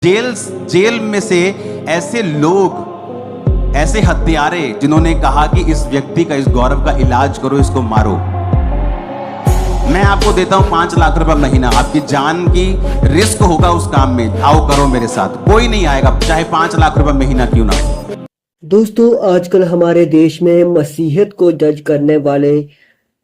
Jail में से ऐसे लोग, ऐसे हत्यारे जिन्होंने कहा कि इस व्यक्ति का, इस गौरव का इलाज करो, इसको मारो। मैं आपको देता हूं 5 लाख रुपए महीना, आपकी जान की रिस्क होगा उस काम में, आओ करो मेरे साथ। कोई नहीं आएगा, चाहे 5 लाख रुपए महीना क्यों ना हो। दोस्तों, आजकल हमारे देश में मसीहत को जज करने वाले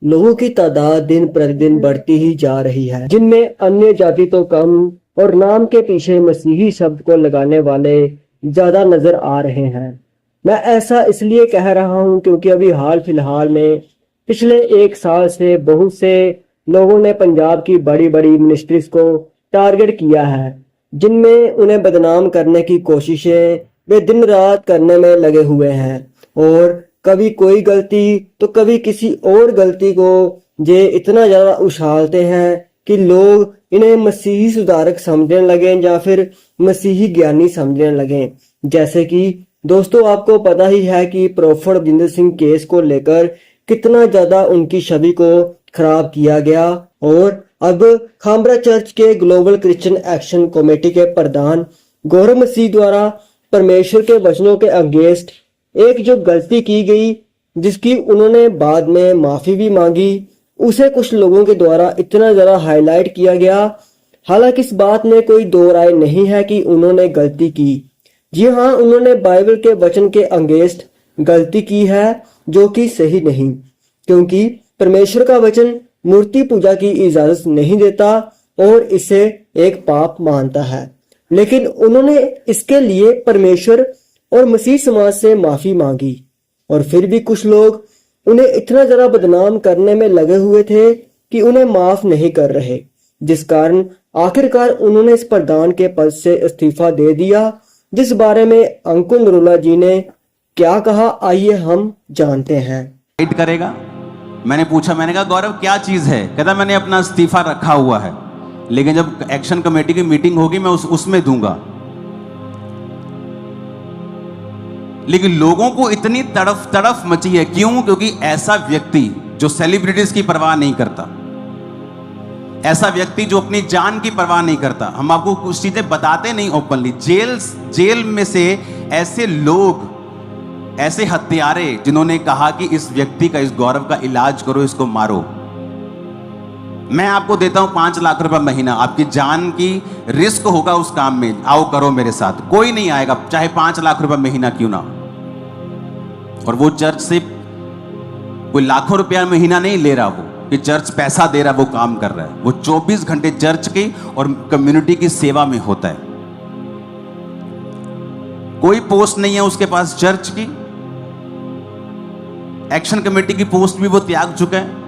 लोगों की तादाद दिन प्रतिदिन बढ़ती ही जा रही है, जिनमें अन्य जाति तो कम और नाम के पीछे मसीही शब्द को लगाने वाले ज्यादा नजर आ रहे हैं। मैं ऐसा इसलिए कह रहा हूं क्योंकि अभी हाल फिलहाल में पिछले 1 साल से बहुत से लोगों ने पंजाब की बड़ी बड़ी मिनिस्ट्रीज को टारगेट किया है, जिनमें उन्हें बदनाम करने की कोशिशें वे दिन रात करने में लगे हुए हैं। और कभी कोई गलती तो कभी किसी और गलती को ये इतना ज्यादा उछालते हैं कि लोग इन्हें मसीही सुधारक समझने लगे या फिर मसीही ज्ञानी समझने लगे। जैसे कि दोस्तों, आपको पता ही है कि प्रोफेट जिंदर सिंह केस को लेकर कितना ज्यादा उनकी छवि को खराब किया गया। और अब खामरा चर्च के ग्लोबल क्रिश्चियन एक्शन कमेटी के प्रधान गौरव मसीह द्वारा परमेश्वर के वचनों के अगेंस्ट एक जो गलती की गई, जिसकी उन्होंने बाद में माफी भी मांगी, उसे कुछ लोगों के द्वारा इतना ज्यादा हाईलाइट किया गया। हालांकि इस बात में कोई दो राय नहीं है कि उन्होंने गलती की। जी हाँ, उन्होंने बाइबल के वचन के अगेंस्ट गलती की है, जो कि सही नहीं, क्योंकि परमेश्वर का वचन मूर्ति पूजा की इजाजत नहीं देता और इसे एक पाप मानता है। लेकिन उन्होंने इसके लिए परमेश्वर और मसीह समाज से माफी मांगी, और फिर भी कुछ लोग उन्हें इतना जरा बदनाम करने में लगे हुए थे कि उन्हें माफ नहीं कर रहे, जिस कारण आखिरकार उन्होंने इस प्रधान के पद से इस्तीफा दे दिया। जिस बारे में अंकुर नरूला जी ने क्या कहा, आइए हम जानते हैं। करेगा, मैंने पूछा, मैंने कहा गौरव क्या चीज है? कहता मैंने अपना इस्तीफा रखा हुआ है, लेकिन जब एक्शन कमेटी की मीटिंग होगी मैं उसमें दूंगा। लेकिन लोगों को इतनी तड़फ मची है, क्यों? क्योंकि ऐसा व्यक्ति जो सेलिब्रिटीज की परवाह नहीं करता, ऐसा व्यक्ति जो अपनी जान की परवाह नहीं करता, हम आपको कुछ चीजें बताते नहीं ओपनली। जेल में से ऐसे लोग, ऐसे हत्यारे जिन्होंने कहा कि इस व्यक्ति का, इस गौरव का इलाज करो, इसको मारो। मैं आपको देता हूं 5 लाख रुपए महीना, आपकी जान की रिस्क होगा उस काम में, आओ करो मेरे साथ। कोई नहीं आएगा, चाहे 5 लाख रुपए महीना क्यों ना हो। और वो चर्च से कोई लाखों रुपया महीना नहीं ले रहा, वो कि चर्च पैसा दे रहा, वो काम कर रहा है। वो 24 घंटे चर्च की और कम्युनिटी की सेवा में होता है। कोई पोस्ट नहीं है उसके पास चर्च की, एक्शन कमेटी की पोस्ट भी वो त्याग चुका है।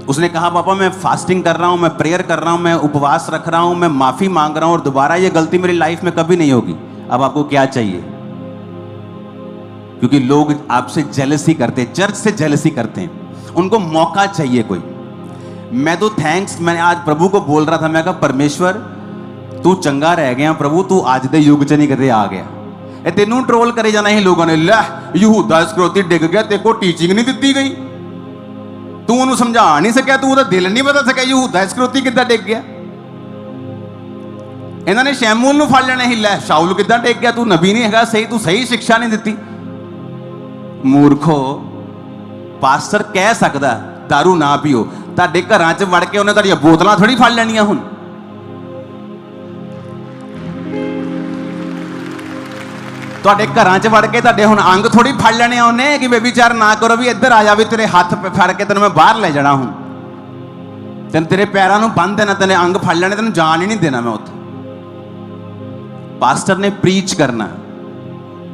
उसने कहा पापा मैं फास्टिंग कर रहा हूं, मैं प्रेयर कर रहा हूं, मैं उपवास रख रहा हूं, मैं माफी मांग रहा हूं और दोबारा ये गलती मेरी लाइफ में कभी नहीं होगी। अब आपको क्या चाहिए? क्योंकि लोग आपसे जेलसी करते हैं, चर्च से जेलसी करते हैं, उनको मौका चाहिए कोई। मैं तो मैंने आज प्रभु को बोल रहा था, मैं कहा परमेश्वर तू चंगा रह गया प्रभु, तू आज दे युग च नहीं कदे आ गया। ए तेनू ट्रोल करे जाना ही लोगों ने, लै यहूदा इस्करियोती डिग गया, तेरे को टीचिंग नहीं दी गई, तू उन्हें समझा नहीं सकिया, तू उहदा दिल नहीं बदल सकिया, यहूदा इस्करियोती किद्दां डिग गया। इन्होंने शैमूल नूं फड़ लेना ही, लै शाऊल किद्दां डिग गया, तू नबी नहीं हैगा, सही तू सही शिक्षा नहीं दी। मूर्खो, पास्टर कह सकदा दारू ना पीओ, तुहाडे घरां च वड़ के उन्हें तुहाडीआं बोतलां थोड़ी फड़ लैणीआं। हुण तुहाडे घरां च वड़ के तुहाडे हुण अंग थोड़ी फड़ लेने उन्हें कि बेबीचार ना करो, भी इधर आ जा, भी तेरे हाथ फड़ के तेन मैं बाहर ले जाना, हूं तेन तेरे पैरों नूं बंन देना, तेने अंग फड़ लेने, तेन जान ही नहीं देना मैं उत्थे। पास्टर ने प्रीच करना,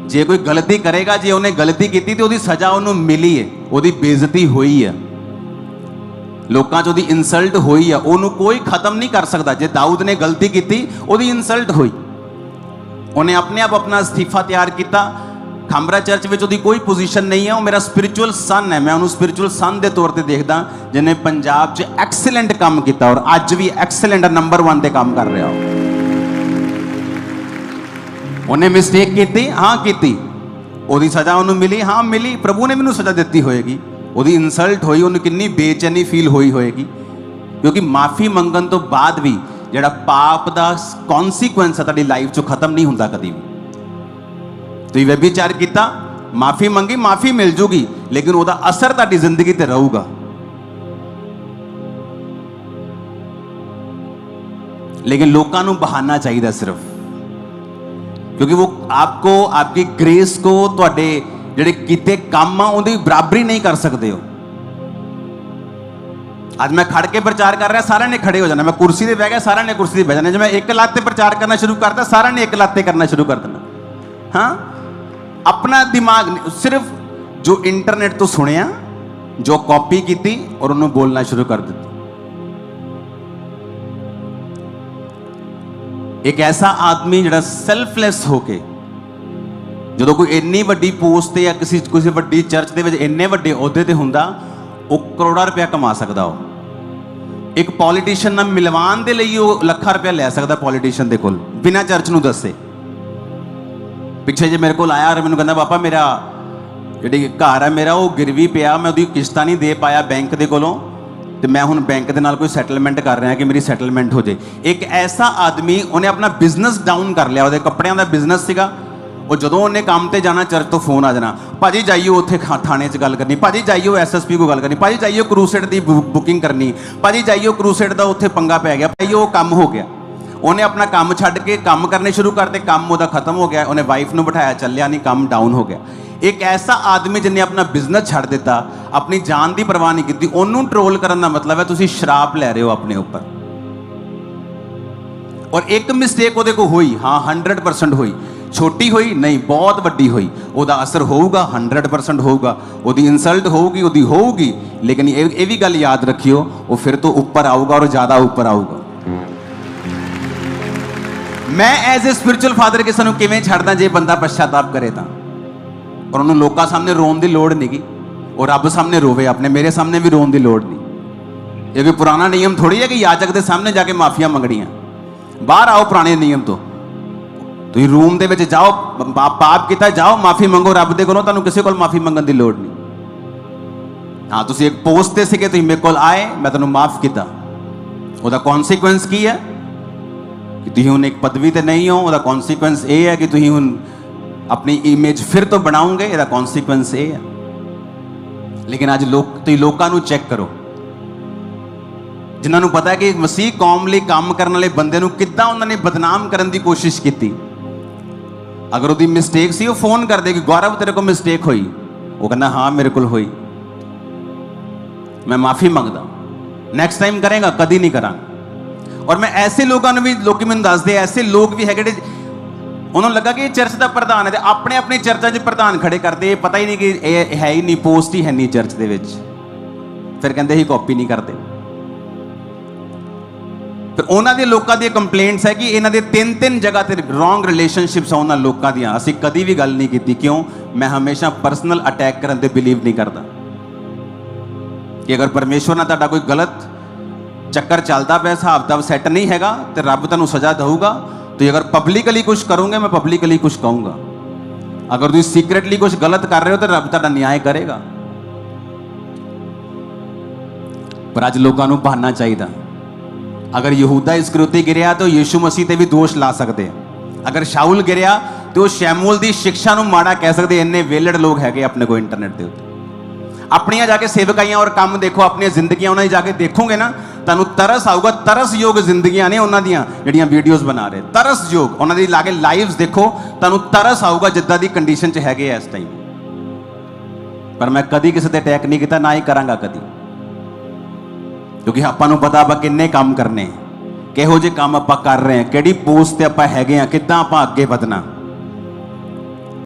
जे कोई गलती करेगा, जे उन्हें गलती की तो उसकी सजा उन्होंने मिली है, उसकी बेइज्जती हुई है, लोगों च उसकी इंसल्ट हुई है, उन्होंने कोई खत्म नहीं कर सकता। जे दाऊद ने गलती की, उसकी इंसल्ट हुई, उन्हें अपने आप अपना इस्तीफा तैयार किया। खामरा चर्च में उसकी कोई पोजीशन नहीं है, वो मेरा स्पिरिचुअल सन है, मैं उन्होंने स्पिरिचुअल सन के तौर पर देखता, जिन्हें पंजाब च एक्सीलेंट काम किया और अज भी एक्सीलेंट नंबर 1 पे काम कर रहा हो। उन्हें मिस्टेक की, हाँ की, ओदी सजा उन्होंने मिली, हाँ मिली, प्रभु ने मैनू सजा दी होएगी। ओदी इंसल्ट हुई, उन्हें कितनी बेचैनी फील हुई होएगी, क्योंकि माफी मंगन तो बाद भी ਜਿਹੜਾ ਪਾਪ ਦਾ ਕੌਨਸੀਕੁਐਂਸ ਹੈ ਤੁਹਾਡੀ ਲਾਈਫ 'ਚੋਂ ਖਤਮ ਨਹੀਂ ਹੁੰਦਾ ਕਦੀ ਵੀ। ਤੁਸੀਂ ਵਿਚਾਰ ਕੀਤਾ, ਮਾਫੀ ਮੰਗੀ, ਮਾਫੀ ਮਿਲ ਜੂਗੀ, ਲੇਕਿਨ ਉਹਦਾ ਅਸਰ ਤੁਹਾਡੀ ਜ਼ਿੰਦਗੀ ਤੇ ਰਹੂਗਾ। लेकिन लोगों ਨੂੰ बहाना चाहिए सिर्फ, क्योंकि वो आपको आपकी ग्रेस को ਤੁਹਾਡੇ ਜਿਹੜੇ ਕੀਤੇ ਕੰਮ ਆ ਉਹਦੀ ਬਰਾਬਰੀ ਨਹੀਂ ਕਰ ਸਕਦੇ ਹੋ। ਅੱਜ ਮੈਂ ਖੜ ਕੇ ਪ੍ਰਚਾਰ ਕਰ ਰਿਹਾ, ਸਾਰਿਆਂ ਨੇ ਖੜੇ ਹੋ ਜਾਣਾ। ਮੈਂ ਕੁਰਸੀ ਤੇ ਬਹਿ ਗਿਆ, ਸਾਰਿਆਂ ਨੇ ਕੁਰਸੀ ਤੇ ਬਹਿ ਜਾਣਾ। ਜੇ ਮੈਂ ਇੱਕ ਲੱਤ ਤੇ ਪ੍ਰਚਾਰ ਕਰਨਾ ਸ਼ੁਰੂ ਕਰਤਾ, ਸਾਰਿਆਂ ਨੇ ਇੱਕ ਲੱਤ ਤੇ ਕਰਨਾ ਸ਼ੁਰੂ ਕਰ ਦੇਣਾ। ਹਾਂ, ਆਪਣਾ ਦਿਮਾਗ ਸਿਰਫ ਜੋ ਇੰਟਰਨੈਟ ਤੋਂ ਸੁਣਿਆ, ਜੋ ਕਾਪੀ ਕੀਤੀ ਔਰ ਉਹਨੂੰ ਬੋਲਣਾ ਸ਼ੁਰੂ ਕਰ ਦਿੱਤਾ। एक ऐसा आदमी जिहड़ा सैल्फलैस होके, ਜਦੋਂ ਕੋਈ ਇੰਨੀ ਵੱਡੀ ਪੋਸਟ ਤੇ ਜਾਂ ਕਿਸੇ ਵੱਡੀ ਚਰਚ ਦੇ ਵਿੱਚ ਇੰਨੇ ਵੱਡੇ ਅਹੁਦੇ ਤੇ ਹੁੰਦਾ, ਉਹ ਕਰੋੜਾਂ ਰੁਪਇਆ ਕਮਾ ਸਕਦਾ। ਉਹ ਇੱਕ ਪੋਲੀਟੀਸ਼ੀਅਨ ਨਾਲ ਮਿਲਵਾਉਣ ਦੇ ਲਈ ਉਹ ਲੱਖਾਂ ਰੁਪਇਆ ਲੈ ਸਕਦਾ ਪੋਲੀਟੀਸ਼ੀਅਨ ਦੇ ਕੋਲ, ਬਿਨਾਂ ਚਰਚ ਨੂੰ ਦੱਸੇ। ਪਿੱਛੇ ਜੇ ਮੇਰੇ ਕੋਲ ਆਇਆ ਔਰ ਮੈਨੂੰ ਕਹਿੰਦਾ, ਪਾਪਾ ਮੇਰਾ ਜਿਹੜੀ ਘਰ ਹੈ ਮੇਰਾ ਉਹ ਗਿਰਵੀ ਪਿਆ, ਮੈਂ ਉਹਦੀ ਕਿਸ਼ਤਾਂ ਨਹੀਂ ਦੇ ਪਾਇਆ ਬੈਂਕ ਦੇ ਕੋਲੋਂ, ਤੇ ਮੈਂ ਹੁਣ ਬੈਂਕ ਦੇ ਨਾਲ ਕੋਈ ਸੈਟਲਮੈਂਟ ਕਰ ਰਿਹਾ ਕਿ ਮੇਰੀ ਸੈਟਲਮੈਂਟ ਹੋ ਜੇ। ਇੱਕ ਐਸਾ ਆਦਮੀ, ਉਹਨੇ ਆਪਣਾ ਬਿਜ਼ਨਸ ਡਾਊਨ ਕਰ ਲਿਆ। ਉਹਦੇ ਕੱਪੜਿਆਂ ਦਾ ਬਿਜ਼ਨਸ ਸੀਗਾ। ਉਹ ਜਦੋਂ ਉਹਨੇ ਕੰਮ ਤੇ ਜਾਣਾ, ਚਰਚ ਤੋਂ ਫੋਨ ਆ ਜਾਣਾ, ਭਾਜੀ ਜਾਈਓ ਉੱਥੇ ਥਾਣੇ 'ਚ ਗੱਲ ਕਰਨੀ, ਭਾਜੀ ਜਾਈਓ ਐਸਐਸਪੀ ਕੋਲ ਗੱਲ ਕਰਨੀ, ਭਾਜੀ ਜਾਈਓ ਕਰੂਸੇਡ ਦੀ ਬੁਕਿੰਗ ਕਰਨੀ, ਭਾਜੀ ਜਾਈਓ ਕਰੂਸੇਡ ਦਾ ਉੱਥੇ ਪੰਗਾ ਪੈ ਗਿਆ, ਭਾਜੀ ਉਹ ਕੰਮ ਹੋ ਗਿਆ। ਉਹਨੇ ਆਪਣਾ ਕੰਮ ਛੱਡ ਕੇ ਕੰਮ ਕਰਨੇ ਸ਼ੁਰੂ ਕਰਤੇ, ਕੰਮ ਉਹਦਾ ਖਤਮ ਹੋ ਗਿਆ। ਉਹਨੇ ਵਾਈਫ ਨੂੰ ਬਿਠਾਇਆ, ਚੱਲਿਆ ਨਹੀਂ, ਕੰਮ ਡਾਊਨ ਹੋ ਗਿਆ। ਇੱਕ ਐਸਾ ਆਦਮੀ ਜਿਹਨੇ ਆਪਣਾ ਬਿਜ਼ਨਸ ਛੱਡ ਦਿੱਤਾ, ਆਪਣੀ ਜਾਨ ਦੀ ਪਰਵਾਹ ਨਹੀਂ ਕੀਤੀ, ਉਹਨੂੰ ਟਰੋਲ ਕਰਨ ਦਾ ਮਤਲਬ ਹੈ ਤੁਸੀਂ ਸ਼ਰਾਪ ਲੈ ਰਹੇ ਹੋ ਆਪਣੇ ਉੱਪਰ। ਔਰ ਇੱਕ ਮਿਸਟੇਕ ਉਹਦੇ ਕੋਲ ਹੋਈ, ਹਾਂ 100% ਹੋਈ, ਛੋਟੀ ਹੋਈ ਨਹੀਂ, ਬਹੁਤ ਵੱਡੀ ਹੋਈ, ਉਹਦਾ ਅਸਰ ਹੋਊਗਾ, 100% ਹੋਊਗਾ। ਉਹਦੀ ਇਨਸਲਟ ਹੋਊਗੀ, ਲੇਕਿਨ ਇਹ ਵੀ ਗੱਲ ਯਾਦ ਰੱਖਿਓ, ਉਹ ਫਿਰ ਤੋਂ ਉੱਪਰ ਆਊਗਾ ਔਰ ਜ਼ਿਆਦਾ ਉੱਪਰ ਆਊਗਾ। ਮੈਂ ਐਜ਼ ਅ ਸਪਿਰਚੁਅਲ ਫਾਦਰ ਕਿਸੇ ਨੂੰ ਕਿਵੇਂ ਛੱਡਦਾ ਜੇ ਬੰਦਾ ਪਛਤਾਤਾਪ ਕਰੇ ਤਾਂ, ਔਰ ਉਹਨੂੰ ਲੋਕਾਂ ਸਾਹਮਣੇ ਰੋਣ ਦੀ ਲੋੜ ਨਹੀਂਗੀ। ਉਹ ਰੱਬ ਸਾਹਮਣੇ ਰੋਵੇ, ਆਪਣੇ ਮੇਰੇ ਸਾਹਮਣੇ ਵੀ ਰੋਣ ਦੀ ਲੋੜ ਨਹੀਂ। ਇਹ ਕੋਈ ਪੁਰਾਣਾ ਨਿਯਮ ਥੋੜੀ ਹੈ ਕਿ ਯਾਜਕ ਦੇ ਸਾਹਮਣੇ ਜਾ ਕੇ ਮਾਫੀਆਂ ਮੰਗਣੀਆਂ। ਬਾਹਰ ਆਓ ਪੁਰਾਣੇ ਨਿਯਮ ਤੋਂ, ਤੁਸੀਂ ਰੂਮ ਦੇ ਵਿੱਚ ਜਾਓ, ਪਾਪ ਕੀਤਾ ਜਾਓ, ਮਾਫੀ ਮੰਗੋ ਰੱਬ ਦੇ ਕੋਲੋਂ, ਤੁਹਾਨੂੰ ਕਿਸੇ ਕੋਲ ਮਾਫੀ ਮੰਗਣ ਦੀ ਲੋੜ ਨਹੀਂ। ਹਾਂ, ਤੁਸੀਂ ਇੱਕ ਪੋਸਟ ਤੇ ਸੀਗੇ, ਤੁਸੀਂ ਮੇਰੇ ਕੋਲ ਆਏ, ਮੈਂ ਤੁਹਾਨੂੰ ਮਾਫ ਕੀਤਾ, ਉਹਦਾ ਕੌਨਸੀਕੁਐਂਸ ਕੀ ਹੈ ਕਿ ਤੁਸੀਂ ਹੁਣ ਇੱਕ ਪਦਵੀ ਤੇ ਨਹੀਂ ਹੋ। ਉਹਦਾ ਕੌਨਸੀਕੁਐਂਸ ਇਹ ਹੈ ਕਿ ਤੁਸੀਂ ਹੁਣ ਆਪਣੀ ਇਮੇਜ ਫਿਰ ਤੋਂ ਬਣਾਓਗੇ, ਇਹਦਾ ਕੌਨਸੀਕੁਐਂਸ ਇਹ ਹੈ। ਲੇਕਿਨ ਅੱਜ ਤੁਸੀਂ ਲੋਕਾਂ ਨੂੰ ਚੈੱਕ ਕਰੋ, ਜਿਨ੍ਹਾਂ ਨੂੰ ਪਤਾ ਹੈ ਕਿ ਮਸੀਹ ਕੌਮ ਲਈ ਕੰਮ ਕਰਨ ਵਾਲੇ ਬੰਦੇ ਨੂੰ ਕਿੱਦਾਂ ਉਹਨਾਂ ਨੇ ਬਦਨਾਮ ਕਰਨ ਦੀ ਕੋਸ਼ਿਸ਼ ਕੀਤੀ। ਅਗਰ ਉਹਦੀ ਮਿਸਟੇਕ ਸੀ, ਉਹ ਫੋਨ ਕਰਦੇ ਕਿ ਗੌਰਵ ਤੇਰੇ ਕੋਲ ਮਿਸਟੇਕ ਹੋਈ, ਉਹ ਕਹਿੰਦਾ ਹਾਂ ਮੇਰੇ ਕੋਲ ਹੋਈ, ਮੈਂ ਮਾਫੀ ਮੰਗਦਾ, ਨੈਕਸਟ ਟਾਈਮ ਕਰੇਗਾ, ਕਦੀ ਨਹੀਂ ਕਰਾਂਗਾ। ਔਰ ਮੈਂ ਐਸੇ ਲੋਕਾਂ ਨੂੰ ਵੀ, ਲੋਕੀ ਮੈਨੂੰ ਦੱਸਦੇ ਐਸੇ ਲੋਕ ਵੀ ਹੈਗੇ ਉਹਨਾਂ ਨੂੰ ਲੱਗਾ ਕਿ ਇਹ ਚਰਚ ਦਾ ਪ੍ਰਧਾਨ ਹੈ, ਤੇ ਆਪਣੇ ਆਪਣੇ ਚਰਚਾਂ 'ਚ ਪ੍ਰਧਾਨ ਖੜੇ ਕਰਦੇ, ਇਹ ਪਤਾ ਹੀ ਨਹੀਂ ਕਿ ਇਹ ਹੈ ਹੀ ਨਹੀਂ, ਪੋਸਟ ਹੀ ਹੈ ਨਹੀਂ ਚਰਚ ਦੇ ਵਿੱਚ। ਫਿਰ ਕਹਿੰਦੇ ਹੀ ਕਾਪੀ ਨਹੀਂ ਕਰਦੇ। ਫਿਰ ਉਹਨਾਂ ਦੇ ਲੋਕਾਂ ਦੀਆਂ ਕੰਪਲੇਂਟਸ ਹੈ ਕਿ ਇਹਨਾਂ ਦੇ 3 ਜਗ੍ਹਾ ਤੇ ਰੋਂਗ ਰਿਲੇਸ਼ਨਸ਼ਿਪਸ ਆ ਉਹਨਾਂ ਲੋਕਾਂ ਦੀਆਂ। ਅਸੀਂ ਕਦੀ ਵੀ ਗੱਲ ਨਹੀਂ ਕੀਤੀ। ਕਿਉਂ? ਮੈਂ ਹਮੇਸ਼ਾ ਪਰਸਨਲ ਅਟੈਕ ਕਰਨ ਤੇ ਬਿਲੀਵ ਨਹੀਂ ਕਰਦਾ ਕਿ ਅਗਰ ਪਰਮੇਸ਼ਵਰ ਨਾਲ ਤੁਹਾਡਾ ਕੋਈ ਗਲਤ ਚੱਕਰ ਚੱਲਦਾ ਪਿਆ, ਹਿਸਾਬ ਦਾ ਸੈੱਟ ਨਹੀਂ ਹੈਗਾ, ਤੇ ਰੱਬ ਤੁਹਾਨੂੰ ਸਜ਼ਾ ਦੇਊਗਾ। ਤੁਸੀਂ ਅਗਰ ਪਬਲਿਕਲੀ ਕੁਝ ਕਰੋਗੇ, ਮੈਂ ਪਬਲਿਕਲੀ ਕੁਝ ਕਹੂੰਗਾ। ਅਗਰ ਤੁਸੀਂ ਸੀਕ੍ਰੇਟਲੀ ਕੁਝ ਗਲਤ ਕਰ ਰਹੇ ਹੋ, ਤਾਂ ਰੱਬ ਤੁਹਾਡਾ ਨਿਆਂ ਕਰੇਗਾ। ਪਰ ਅੱਜ ਲੋਕਾਂ ਨੂੰ ਬਹਾਨਾ ਚਾਹੀਦਾ। ਅਗਰ ਯਹੂਦਾ ਇਸਕਰਿਓਤੀ ਗਿਰਿਆ ਤਾਂ ਯੀਸ਼ੂ ਮਸੀਹ ਤੇ ਵੀ ਦੋਸ਼ ਲਾ ਸਕਦੇ ਆ। ਅਗਰ ਸ਼ਾਉਲ ਗਿਰਿਆ ਤੇ ਉਹ ਸ਼ੈਮੂਅਲ ਦੀ ਸਿੱਖਿਆ ਨੂੰ ਮਾੜਾ ਕਹਿ ਸਕਦੇ। ਇੰਨੇ ਵੇਲੜ ਲੋਕ ਹੈਗੇ ਆਪਣੇ ਕੋਲ ਇੰਟਰਨੈਟ ਦੇ ਉੱਤੇ। ਆਪਣੀਆਂ ਜਾ ਕੇ ਸੇਵਕਾਈਆਂ ਔਰ ਕੰਮ ਦੇਖੋ, ਆਪਣੀਆਂ ਜ਼ਿੰਦਗੀਆਂ ਉਹਨਾਂ ਦੀ ਜਾ ਕੇ ਦੇਖੋਗੇ ਨਾ, ਤੁਹਾਨੂੰ ਤਰਸ ਆਊਗਾ। ਤਰਸਯੋਗ ਜ਼ਿੰਦਗੀਆਂ ਨੇ ਉਹਨਾਂ ਦੀਆਂ ਜਿਹੜੀਆਂ ਵੀਡੀਓਜ਼ ਬਣਾ ਰਹੇ, ਤਰਸਯੋਗ। ਉਹਨਾਂ ਦੀ ਲਾ ਕੇ ਲਾਈਵਸ ਦੇਖੋ, ਤੁਹਾਨੂੰ ਤਰਸ ਆਊਗਾ ਜਿੱਦਾਂ ਦੀ ਕੰਡੀਸ਼ਨ 'ਚ ਹੈਗੇ ਆ ਇਸ ਟਾਈਮ। ਪਰ ਮੈਂ ਕਦੀ ਕਿਸੇ ਤੇ ਅਟੈਕ ਨਹੀਂ ਕੀਤਾ, ਨਾ ਹੀ ਕਰਾਂਗਾ ਕਦੀ, ਕਿਉਂਕਿ ਆਪਾਂ ਨੂੰ ਪਤਾ ਆਪਾਂ ਕਿੰਨੇ ਕੰਮ ਕਰਨੇ, ਕਿਹੋ ਜਿਹੇ ਕੰਮ ਆਪਾਂ ਕਰ ਰਹੇ ਹਾਂ, ਕਿਹੜੀ ਪੋਸਟ ਤੇ ਆਪਾਂ ਹੈਗੇ ਆ, ਕਿੱਦਾਂ ਆਪਾਂ ਅੱਗੇ ਵਧਣਾ।